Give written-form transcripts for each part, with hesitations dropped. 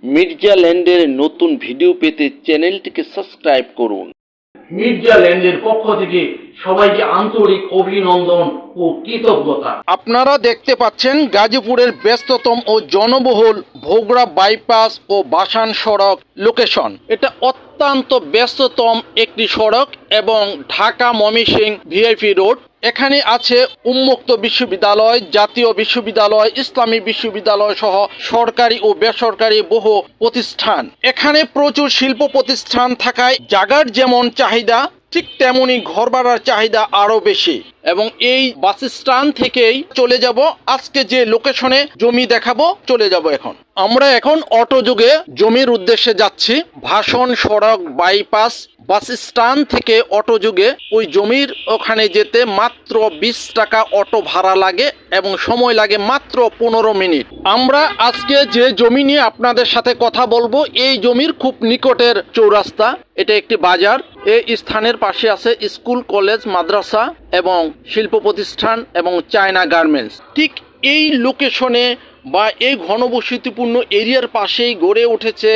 মির্জা ল্যান্ডের নতুন ভিডিও পেতে চ্যানেলটিকে সাবস্ক্রাইব করুন। মির্জা ল্যান্ডের পক্ষ থেকে সবাইকে আন্তরিক অভিনন্দন ও কৃতজ্ঞতা। আপনারা দেখতে পাচ্ছেন গাজীপুরের ব্যস্ততম ও জনবহুল ভোগড়া বাইপাস ও বাসান সড়ক লোকেশন। এটা অত্যন্ত ব্যস্ততম একটি সড়ক এবং ঢাকা ময়মনসিংহ ভিআইপি রোড। এখানে আছে উন্মুক্ত বিশ্ববিদ্যালয়, জাতীয় বিশ্ববিদ্যালয়, ইসলামী বিশ্ববিদ্যালয় সহ সরকারি ও বেসরকারি বহু প্রতিষ্ঠান। এখানে প্রচুর শিল্প প্রতিষ্ঠান থাকায় জায়গার যেমন চাহিদা ঠিক তেমনি ঘর ভাড়ার চাহিদা আরো বেশি। এবং এই বাস স্ট্যান্ড থেকেই চলে যাব আজকে যে লোকেশনে জমি দেখাবো, চলে যাব এখন। আমরা এখন অটো যোগে জমির উদ্দেশ্যে যাচ্ছি। ভাষণ সড়ক বাইপাস বাস স্ট্যান্ড থেকে অটো যোগে ওই জমির ওখানে যেতে মাত্র 20 টাকা অটো ভাড়া লাগে এবং সময় লাগে মাত্র 15 মিনিট। আমরা আজকে যে জমি নিয়ে আপনাদের সাথে কথা বলবো, এই জমির খুব নিকটের চৌরাস্তা। এটা একটি বাজার। এই স্থানের পাশে আছে স্কুল, কলেজ, মাদ্রাসা এবং শিল্প প্রতিষ্ঠান এবং চায়না গার্মেন্টস। ঠিক এই লোকেশনে বা এই ঘনবসতিপূর্ণ এরিয়ার পাশেই গড়ে উঠেছে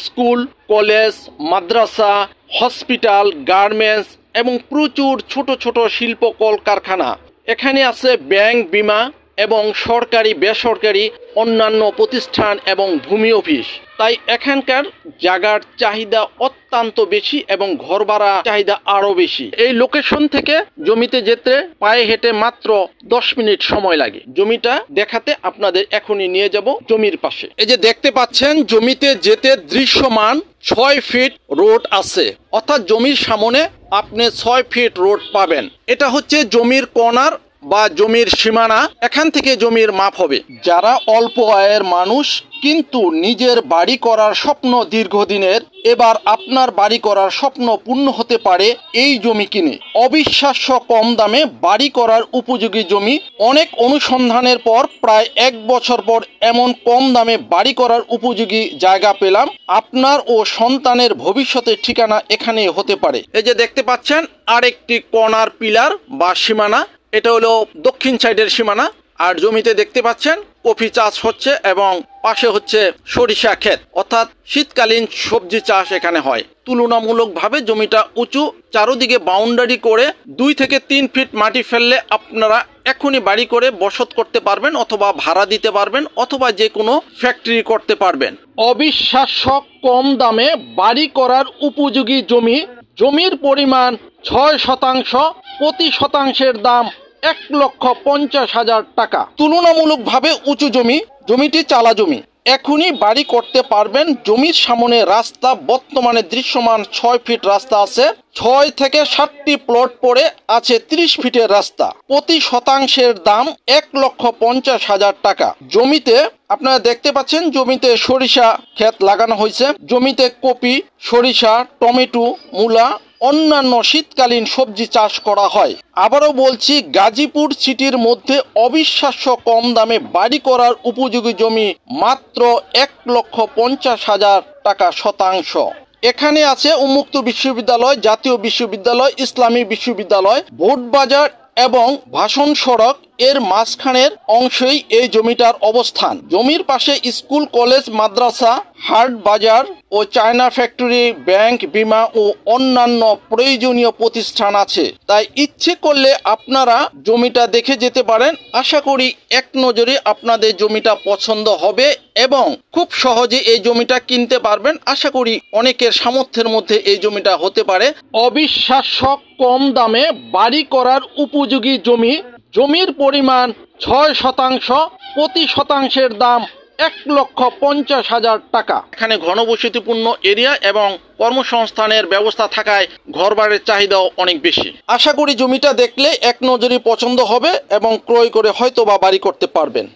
স্কুল, কলেজ, মাদ্রাসা, হসপিটাল, গার্মেন্টস এবং প্রচুর ছোট ছোট শিল্প কলকারখানা। এখানে আছে ব্যাংক, বিমা এবং সরকারি বেসরকারি অন্যান্য প্রতিষ্ঠান এবং ভূমি অফিস। তাই এখানকার জায়গার চাহিদা অত্যন্ত বেশি এবং ঘর ভাড়া চাহিদা আরো বেশি। এই লোকেশন থেকে জমিতে যেতে পায়ে হেঁটে মাত্র 10 মিনিট সময় লাগে। জমিটা দেখাতে আপনাদের এখনই নিয়ে যাব জমির পাশে। এই যে দেখতে পাচ্ছেন, জমিতে যেতে দৃশ্যমান 6 ফিট রোড আছে, অর্থাৎ জমির সামনে আপনি 6 ফিট রোড পাবেন। এটা হচ্ছে জমির কর্নার বা জমির সীমানা। এখান থেকে জমির মাপ হবে। যারা অল্প আয়ের মানুষ কিন্তু নিজের বাড়ি করার স্বপ্ন দীর্ঘদিনের, এবার আপনার বাড়ি করার স্বপ্ন পূর্ণ হতে পারে এই জমি কিনে। অবিশ্বাস্য কম দামে বাড়ি করার উপযোগী জমি। অনেক অনুসন্ধানের পর প্রায় 1 বছর পর এমন কম দামে বাড়ি করার উপযোগী জায়গা পেলাম। আপনার ও সন্তানের ভবিষ্যতের ঠিকানা এখানে হতে পারে। এই যে দেখতে পাচ্ছেন আরেকটি কর্নার পিলার বা সীমানা। এটা হলো দক্ষিণ সাইডের সীমানা। আর জমিতে দেখতে পাচ্ছেন কফি চাষ হচ্ছে এবং পাশে হচ্ছে সরিষা ক্ষেত, অর্থাৎ শীতকালীন সবজি চাষ এখানে হয়। তুলনামূলকভাবে জমিটা উঁচু। চারদিকে বাউন্ডারি করে 2 থেকে 3 ফিট মাটি ফেললে আপনারা এখনই বাড়ি করে বসত করতে পারবেন, অথবা ভাড়া দিতে পারবেন, অথবা যে কোনো ফ্যাক্টরি করতে পারবেন। অবিশ্বাস্য কম দামে বাড়ি করার উপযোগী জমি। জমির পরিমাণ 6 শতাংশ। প্রতি শতাংশের দাম 1,50,000 টাকা। তুলনামূলকভাবে উঁচু জমি। জমিটি চালা জমি। এখনই বাড়ি করতে পারবেন। জমির সামনে রাস্তা বর্তমানে দৃশ্যমান 6 ফিট রাস্তা আছে। 6 থেকে 7টি প্লট পড়ে আছে 30 ফিটের রাস্তা। প্রতি শতাংশের দাম 1,50,000 টাকা। জমিতে আপনারা দেখতে পাচ্ছেন জমিতে সরিষা ক্ষেত লাগানো হয়েছে। জমিতে কপি, সরিষা, টমেটো, মূলা, অন্যান্য শীতকালীন সবজি চাষ করা হয়। আবারও বলছি, গাজীপুর সিটির মধ্যে অবিশ্বাস্য কম দামে বাড়ি করার উপযোগী জমি মাত্র 1,50,000 টাকা শতাংশ। এখানে আছে উন্মুক্ত বিশ্ববিদ্যালয়, জাতীয় বিশ্ববিদ্যালয়, ইসলামী বিশ্ববিদ্যালয়, ভোট বাজার এবং ভাষণ সড়ক। এর মাঝখানের অংশেই এই জমিটার অবস্থান। জমির পাশে স্কুল, কলেজ, মাদ্রাসা, হাট বাজার ও চায়না ফ্যাক্টরি, ব্যাংক, বিমা ও অন্যান্য প্রয়োজনীয় প্রতিষ্ঠান আছে। তাই ইচ্ছে করলে আপনারা জমিটা দেখে যেতে পারেন। আশা করি এক নজরে আপনাদের জমিটা পছন্দ হবে এবং খুব সহজে এই জমিটা কিনতে পারবেন। আশা করি অনেকের সামর্থ্যের মধ্যে এই জমিটা হতে পারে। অবিশ্বাস্য কম দামে বাড়ি করার উপযোগী জমি। জমির পরিমাণ 6 শতাংশ। প্রতি শতাংশের দাম 1,50,000 টাকা। এখানে ঘনবসতিপূর্ণ এরিয়া এবং কর্মসংস্থানের ব্যবস্থা থাকায় ঘরবাড়ির চাহিদাও অনেক বেশি। আশা করি জমিটা দেখলে এক নজরে পছন্দ হবে এবং ক্রয় করে হয়তো বা বাড়ি করতে পারবেন।